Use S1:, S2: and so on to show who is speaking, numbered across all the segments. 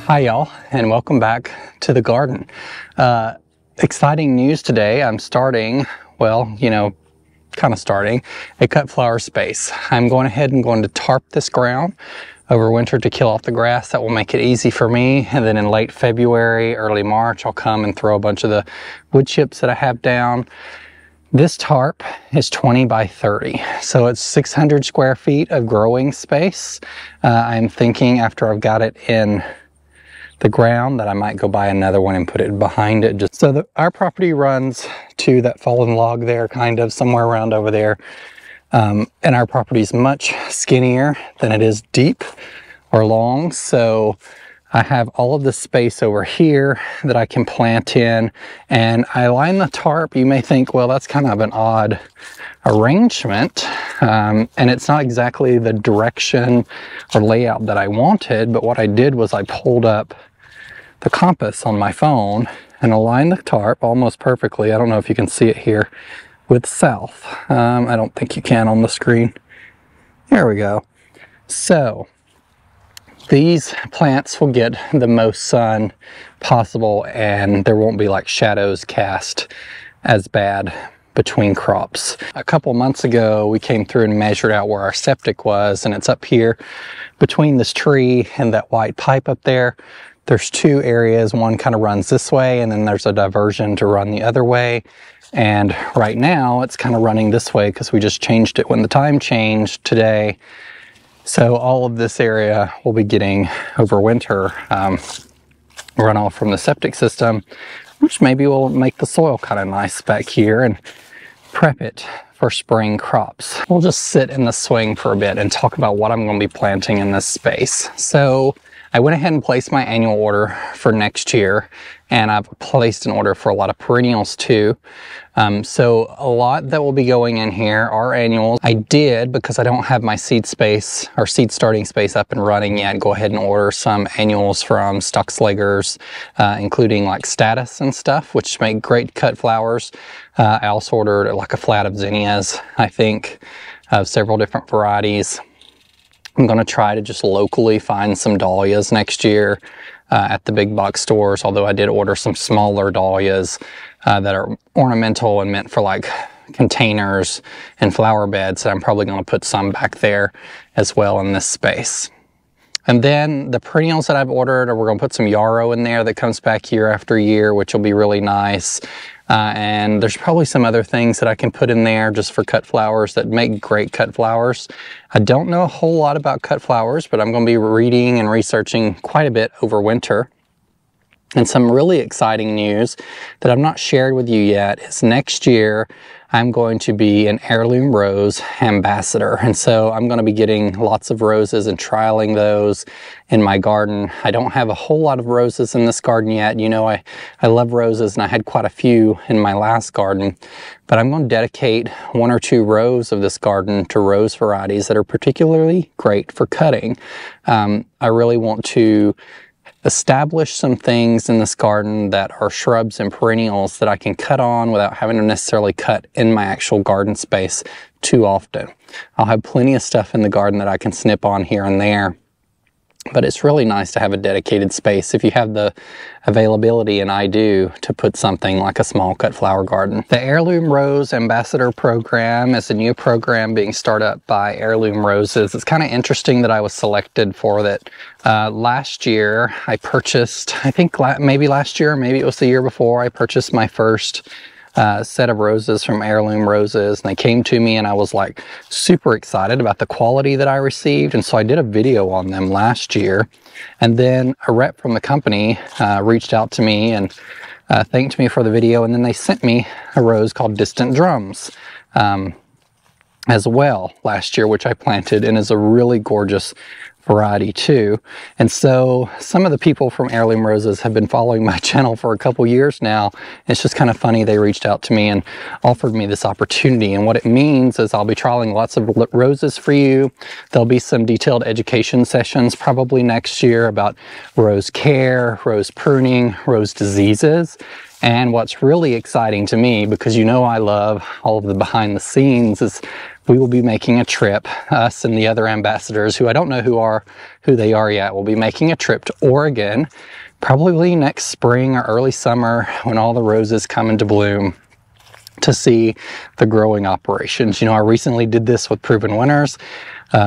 S1: Hi y'all, and welcome back to the garden. Exciting news today. I'm starting, starting a cut flower space. I'm going ahead and going to tarp this ground over winter to kill off the grass. That will make it easy for me. And then in late February, early March, I'll come and throw a bunch of the wood chips that I have down. This tarp is 20 by 30, so it's 600 square feet of growing space. I'm thinking after I've got it in the ground that I might go buy another one and put it behind it. Just so our property runs to that fallen log there, kind of somewhere around over there. And our property is much skinnier than it is deep or long. So I have all of this space over here that I can plant in, and I line the tarp. You may think, well, that's kind of an odd arrangement, and it's not exactly the direction or layout that I wanted, but what I did was I pulled up the compass on my phone and aligned the tarp almost perfectly. I don't know if you can see it here with south. I don't think you can on the screen. There we go. So these plants will get the most sun possible, and there won't be like shadows cast as bad between crops. A couple months ago, we came through and measured out where our septic was, and it's up here between this tree and that white pipe up there. There's two areas. One kind of runs this way, and then there's a diversion to run the other way. And right now, it's kind of running this way because we just changed it when the time changed today. So all of this area will be getting over winter runoff from the septic system, which maybe will make the soil kind of nice back here and prep it for spring crops. We'll just sit in the swing for a bit and talk about what I'm going to be planting in this space. So I went ahead and placed my annual order for next year, and I've placed an order for a lot of perennials too. So a lot that will be going in here are annuals. I did, because I don't have my seed space or seed starting space up and running yet, go ahead and order some annuals from Stockslegers, including like Status and stuff, which make great cut flowers. I also ordered like a flat of zinnias, I think, of several different varieties. I'm going to try to just locally find some dahlias next year at the big box stores, although I did order some smaller dahlias that are ornamental and meant for like containers and flower beds. And I'm probably going to put some back there as well in this space. And then the perennials that I've ordered, we're going to put some yarrow in there that comes back year after year, which will be really nice. And there's probably some other things that I can put in there just for cut flowers that make great cut flowers. I don't know a whole lot about cut flowers, but I'm going to be reading and researching quite a bit over winter. And some really exciting news that I've not shared with you yet is next year I'm going to be an Heirloom Rose ambassador. And so I'm going to be getting lots of roses and trialing those in my garden. I don't have a whole lot of roses in this garden yet. You know, I love roses, and I had quite a few in my last garden. But I'm going to dedicate 1 or 2 rows of this garden to rose varieties that are particularly great for cutting. I really want to establish some things in this garden that are shrubs and perennials that I can cut on without having to necessarily cut in my actual garden space too often. I'll have plenty of stuff in the garden that I can snip on here and there, but it's really nice to have a dedicated space if you have the availability, and I do, to put something like a small cut flower garden. The Heirloom Rose Ambassador Program is a new program being started up by Heirloom Roses. It's kind of interesting that I was selected for that. Last year I purchased, I think maybe last year, maybe it was the year before, I purchased my first set of roses from Heirloom Roses, and they came to me, and I was like super excited about the quality that I received. And so I did a video on them last year, and then a rep from the company reached out to me and thanked me for the video, and then they sent me a rose called Distant Drums as well last year, which I planted, and is a really gorgeous variety too. And so some of the people from Heirloom Roses have been following my channel for a couple years now. It's just kind of funny, they reached out to me and offered me this opportunity. And what it means is I'll be trialing lots of roses for you. There'll be some detailed education sessions probably next year about rose care, rose pruning, rose diseases. And what's really exciting to me, because you know I love all of the behind the scenes, is we will be making a trip, us and the other ambassadors who I don't know who they are yet, will be making a trip to Oregon, probably next spring or early summer when all the roses come into bloom, to see the growing operations. You know, I recently did this with Proven Winners.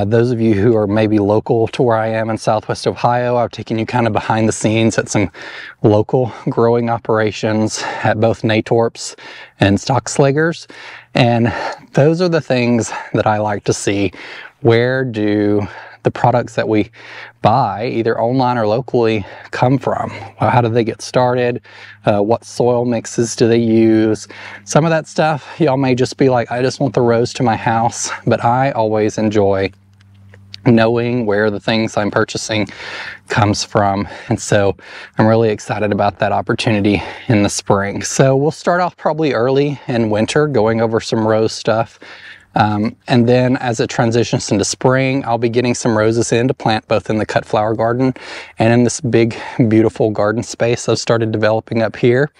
S1: Those of you who are maybe local to where I am in Southwest Ohio, I've taken you kind of behind the scenes at some local growing operations at both Natorps and Stockslagers. And those are the things that I like to see. Where do the products that we buy, either online or locally, come from? How do they get started? What soil mixes do they use? Some of that stuff, y'all may just be like, I just want the rose to my house, but I always enjoy knowing where the things I'm purchasing comes from. And so I'm really excited about that opportunity in the spring. So we'll start off probably early in winter going over some rose stuff. And then as it transitions into spring, I'll be getting some roses in to plant both in the cut flower garden and in this big, beautiful garden space I've started developing up here.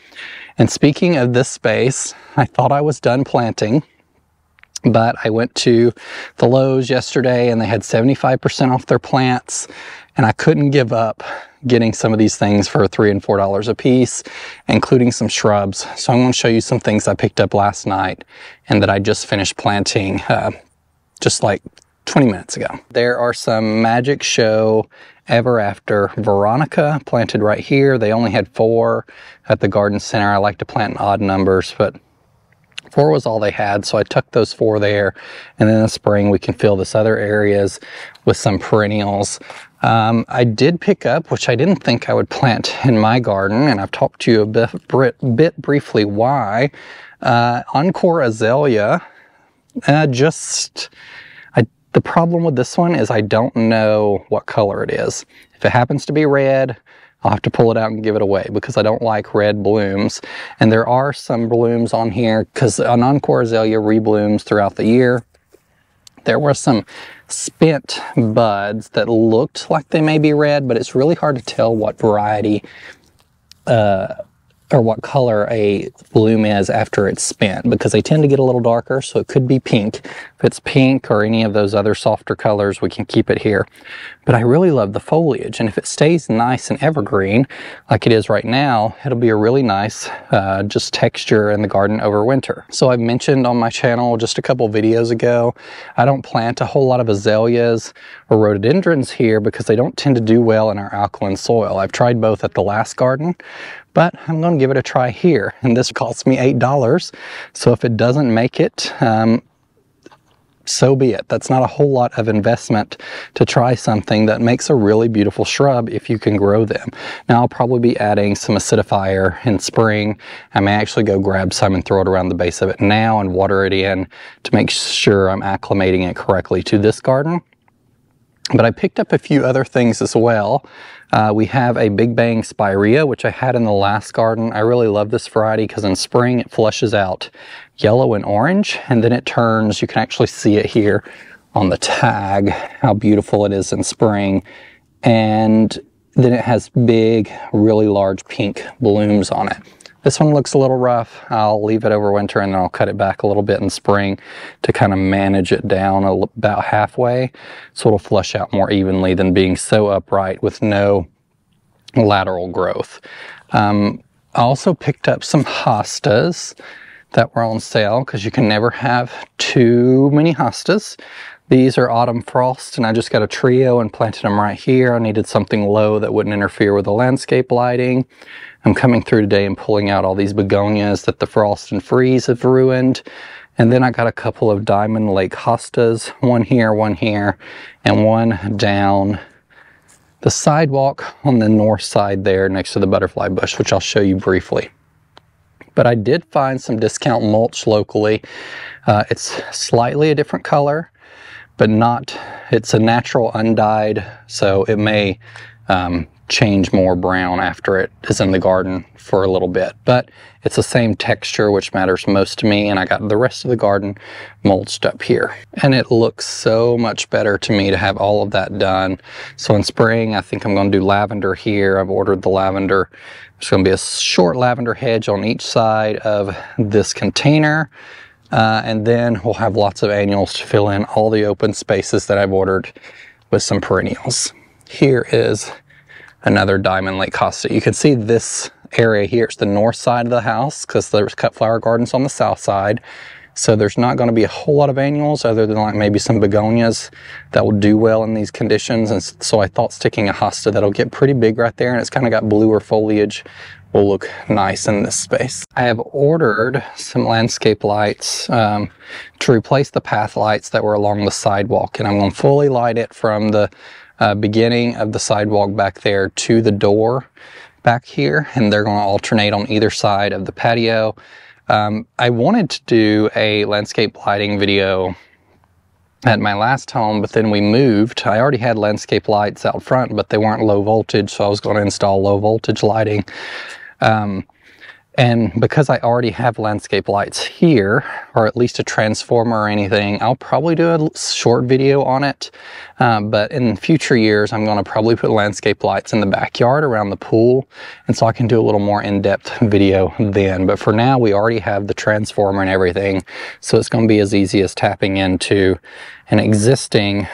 S1: And speaking of this space, I thought I was done planting, but I went to the Lowe's yesterday and they had 75% off their plants, and I couldn't give up getting some of these things for $3 and $4 a piece, including some shrubs. So I'm going to show you some things I picked up last night and that I just finished planting just like 20 minutes ago. There are some Magic Show Ever After Veronica planted right here. They only had 4 at the garden center. I like to plant in odd numbers, but 4 was all they had, so I tucked those 4 there. And then in the spring we can fill this other areas with some perennials. I did pick up, which I didn't think I would plant in my garden, and I've talked to you a bit briefly why. Encore azalea. The problem with this one is I don't know what color it is. If it happens to be red, I'll have to pull it out and give it away because I don't like red blooms. And there are some blooms on here because an Encore azalea reblooms throughout the year. There were some spent buds that looked like they may be red, but it's really hard to tell what variety or what color a bloom is after it's spent, because they tend to get a little darker, so it could be pink. If it's pink or any of those other softer colors, we can keep it here. But I really love the foliage, and if it stays nice and evergreen like it is right now, it'll be a really nice just texture in the garden over winter. So I've mentioned on my channel just a couple videos ago, I don't plant a whole lot of azaleas or rhododendrons here because they don't tend to do well in our alkaline soil. I've tried both at the last garden, but I'm going to give it a try here. And this cost me $8. So if it doesn't make it, so be it. That's not a whole lot of investment to try something that makes a really beautiful shrub if you can grow them. Now I'll probably be adding some acidifier in spring. I may actually go grab some and throw it around the base of it now and water it in to make sure I'm acclimating it correctly to this garden. But I picked up a few other things as well. We have a Big Bang Spirea, which I had in the last garden. I really love this variety because in spring it flushes out yellow and orange, and then it turns, you can actually see it here on the tag, how beautiful it is in spring. And then it has big, really large pink blooms on it. This one looks a little rough. I'll leave it over winter and then I'll cut it back a little bit in spring to kind of manage it down about halfway so it'll flush out more evenly than being so upright with no lateral growth. I also picked up some hostas that were on sale because you can never have too many hostas. These are Autumn Frost, and I just got a trio and planted them right here. I needed something low that wouldn't interfere with the landscape lighting. I'm coming through today and pulling out all these begonias that the frost and freeze have ruined. And then I got a couple of Diamond Lake hostas, one here, and one down the sidewalk on the north side there next to the butterfly bush, which I'll show you briefly. But I did find some discount mulch locally. It's slightly a different color, but not, it's a natural undyed, so it may change more brown after it is in the garden for a little bit. But it's the same texture, which matters most to me, and I got the rest of the garden mulched up here. And it looks so much better to me to have all of that done. So in spring, I think I'm going to do lavender here. I've ordered the lavender. There's going to be a short lavender hedge on each side of this container. And then we'll have lots of annuals to fill in all the open spaces that I've ordered with some perennials. Here is another diamond lake hosta. You can see this area here. It's the north side of the house because there's cut flower gardens on the south side. So there's not going to be a whole lot of annuals other than like maybe some begonias that will do well in these conditions. And so I thought sticking a hosta that'll get pretty big right there, and it's kind of got bluer foliage, will look nice in this space. I have ordered some landscape lights to replace the path lights that were along the sidewalk, and I'm going to fully light it from the beginning of the sidewalk back there to the door back here, and they're going to alternate on either side of the patio. I wanted to do a landscape lighting video at my last home, but then we moved. I already had landscape lights out front, but they weren't low voltage, so I was going to install low voltage lighting. And because I already have landscape lights here, or at least a transformer or anything, I'll probably do a short video on it. But in future years, I'm going to probably put landscape lights in the backyard around the pool. And so I can do a little more in-depth video then. But for now, we already have the transformer and everything. So it's going to be as easy as tapping into an existing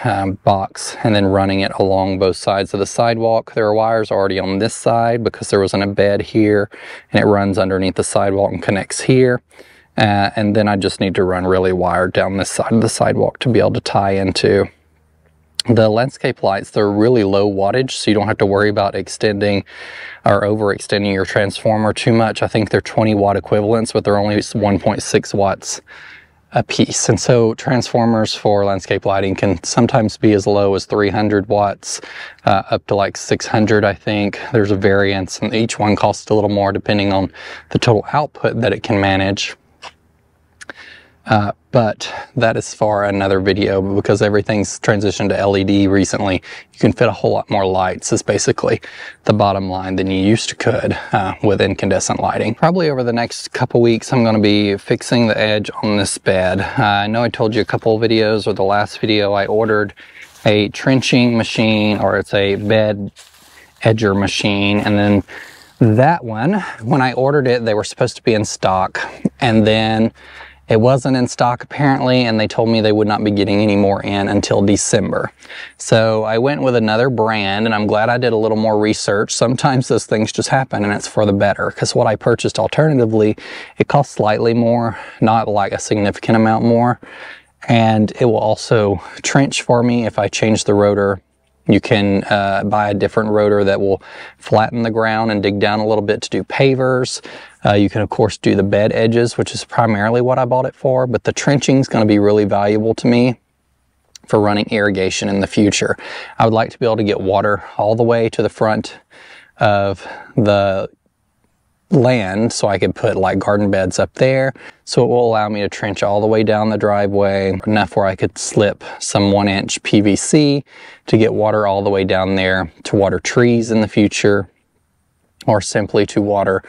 S1: box and then running it along both sides of the sidewalk. There are wires already on this side because there was a bed here, and it runs underneath the sidewalk and connects here. And then I just need to run really wired down this side of the sidewalk to be able to tie into the landscape lights. They're really low wattage, so you don't have to worry about extending or overextending your transformer too much. I think they're 20 watt equivalents, but they're only 1.6 watts a piece. And so transformers for landscape lighting can sometimes be as low as 300 watts up to like 600, I think. There's a variance, and each one costs a little more depending on the total output that it can manage. But that is for another video, because everything's transitioned to LED recently. You can fit a whole lot more lights, is basically the bottom line, than you used to could with incandescent lighting. Probably over the next couple weeks, I'm going to be fixing the edge on this bed. I know I told you a couple of videos, or the last video, I ordered a trenching machine, or it's a bed edger machine, and then that one, when I ordered it, they were supposed to be in stock, and then it wasn't in stock apparently, and they told me they would not be getting any more in until December. So I went with another brand, and I'm glad I did a little more research. Sometimes those things just happen, and it's for the better, because what I purchased alternatively, it costs slightly more, not like a significant amount more, and it will also trench for me if I change the rotor. You can buy a different rotor that will flatten the ground and dig down a little bit to do pavers. You can, of course, do the bed edges, which is primarily what I bought it for, but the trenching is going to be really valuable to me for running irrigation in the future. I would like to be able to get water all the way to the front of the land, so I could put like garden beds up there. So it will allow me to trench all the way down the driveway, enough where I could slip some 1-inch PVC to get water all the way down there to water trees in the future, or simply to water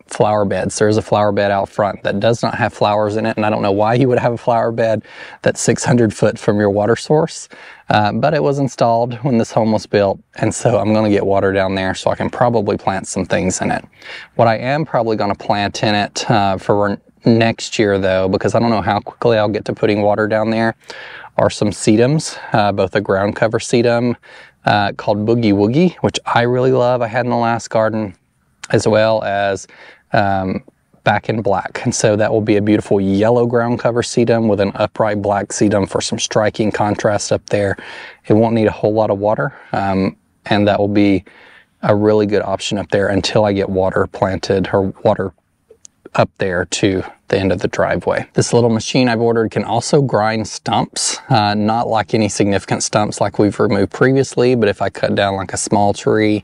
S1: flower beds. There's a flower bed out front that does not have flowers in it, and I don't know why you would have a flower bed that's 600 foot from your water source, but it was installed when this home was built, and so I'm going to get water down there, so I can probably plant some things in it. What I am probably going to plant in it for next year, though, because I don't know how quickly I'll get to putting water down there, are some sedums, both a ground cover sedum called Boogie Woogie, which I really love. I had in the last garden, as well as Back in Black. And so that will be a beautiful yellow ground cover sedum with an upright black sedum for some striking contrast up there. It won't need a whole lot of water, and that will be a really good option up there until I get water planted, or water up there to the end of the driveway. This little machine I've ordered can also grind stumps, not like any significant stumps like we've removed previously, but if I cut down like a small tree,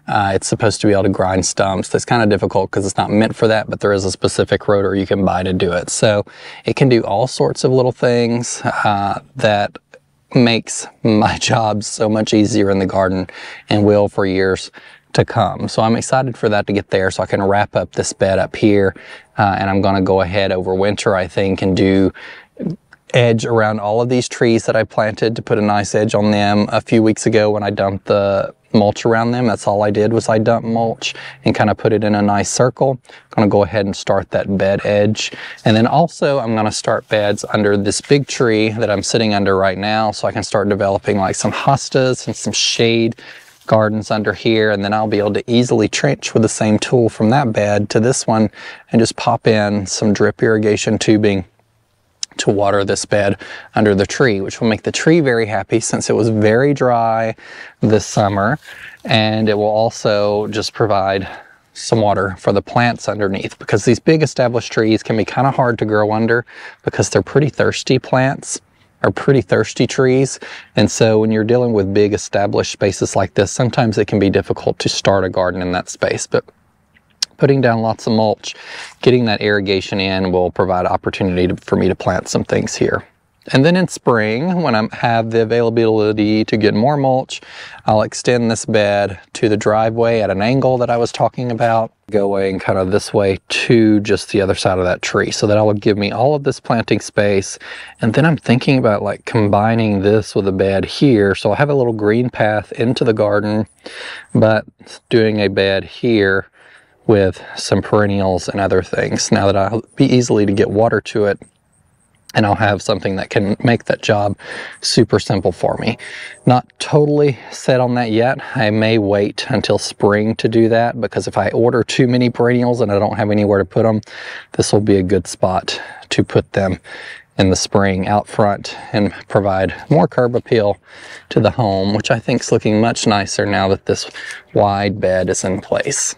S1: it's supposed to be able to grind stumps. That's kind of difficult because it's not meant for that, but there is a specific rotor you can buy to do it. So it can do all sorts of little things that makes my job so much easier in the garden, and will for years to come. So I'm excited for that to get there so I can wrap up this bed up here, and I'm going to go ahead over winter, I think, and do edge around all of these trees that I planted to put a nice edge on them. A few weeks ago when I dumped the mulch around them. That's all I did, was I dumped mulch and kind of put it in a nice circle. I'm gonna go ahead and start that bed edge. And then also I'm gonna start beds under this big tree that I'm sitting under right now, so I can start developing like some hostas and some shade gardens under here, and then I'll be able to easily trench with the same tool from that bed to this one and just pop in some drip irrigation tubing to water this bed under the tree, which will make the tree very happy since it was very dry this summer, and it will also just provide some water for the plants underneath, because these big established trees can be kind of hard to grow under because they're pretty thirsty plants, are pretty thirsty trees. And so when you're dealing with big established spaces like this, sometimes it can be difficult to start a garden in that space. But putting down lots of mulch, getting that irrigation in, will provide opportunity for me to plant some things here. And then in spring, when I have the availability to get more mulch, I'll extend this bed to the driveway at an angle that I was talking about, going kind of this way to just the other side of that tree. So that will give me all of this planting space. And then I'm thinking about like combining this with a bed here. So I'll have a little green path into the garden, but doing a bed here with some perennials and other things. Now that I'll be easily to get water to it, and I'll have something that can make that job super simple for me. Not totally set on that yet. I may wait until spring to do that, because if I order too many perennials and I don't have anywhere to put them, this will be a good spot to put them in the spring out front and provide more curb appeal to the home, which I think is looking much nicer now that this wide bed is in place.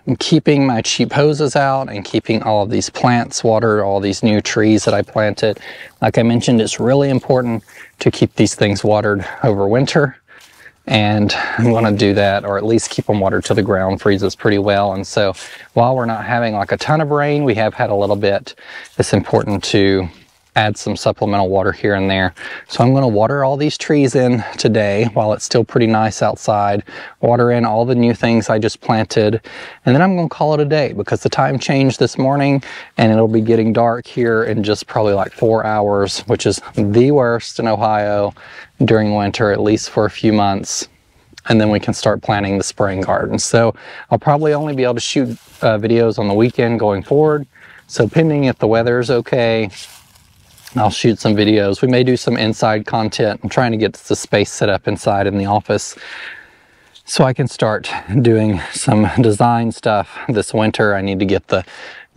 S1: I'm keeping my cheap hoses out and keeping all of these plants watered, all these new trees that I planted. Like I mentioned, it's really important to keep these things watered over winter. And I'm gonna do that, or at least keep them watered till the ground freezes pretty well. And so while we're not having like a ton of rain, we have had a little bit, it's important to add some supplemental water here and there. So I'm gonna water all these trees in today while it's still pretty nice outside, water in all the new things I just planted, and then I'm gonna call it a day, because the time changed this morning and it'll be getting dark here in just probably like 4 hours, which is the worst in Ohio during winter, at least for a few months. And then we can start planting the spring garden. So I'll probably only be able to shoot videos on the weekend going forward. So pending if the weather is okay, I'll shoot some videos. We may do some inside content. I'm trying to get the space set up inside in the office so I can start doing some design stuff this winter. I need to get the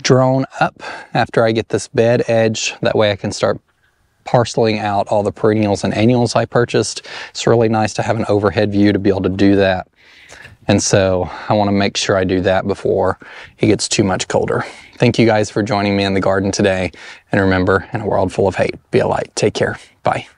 S1: drone up after I get this bed edge. That way I can start parceling out all the perennials and annuals I purchased. It's really nice to have an overhead view to be able to do that. And so I want to make sure I do that before it gets too much colder. Thank you guys for joining me in the garden today. And remember, in a world full of hate, be a light. Take care. Bye.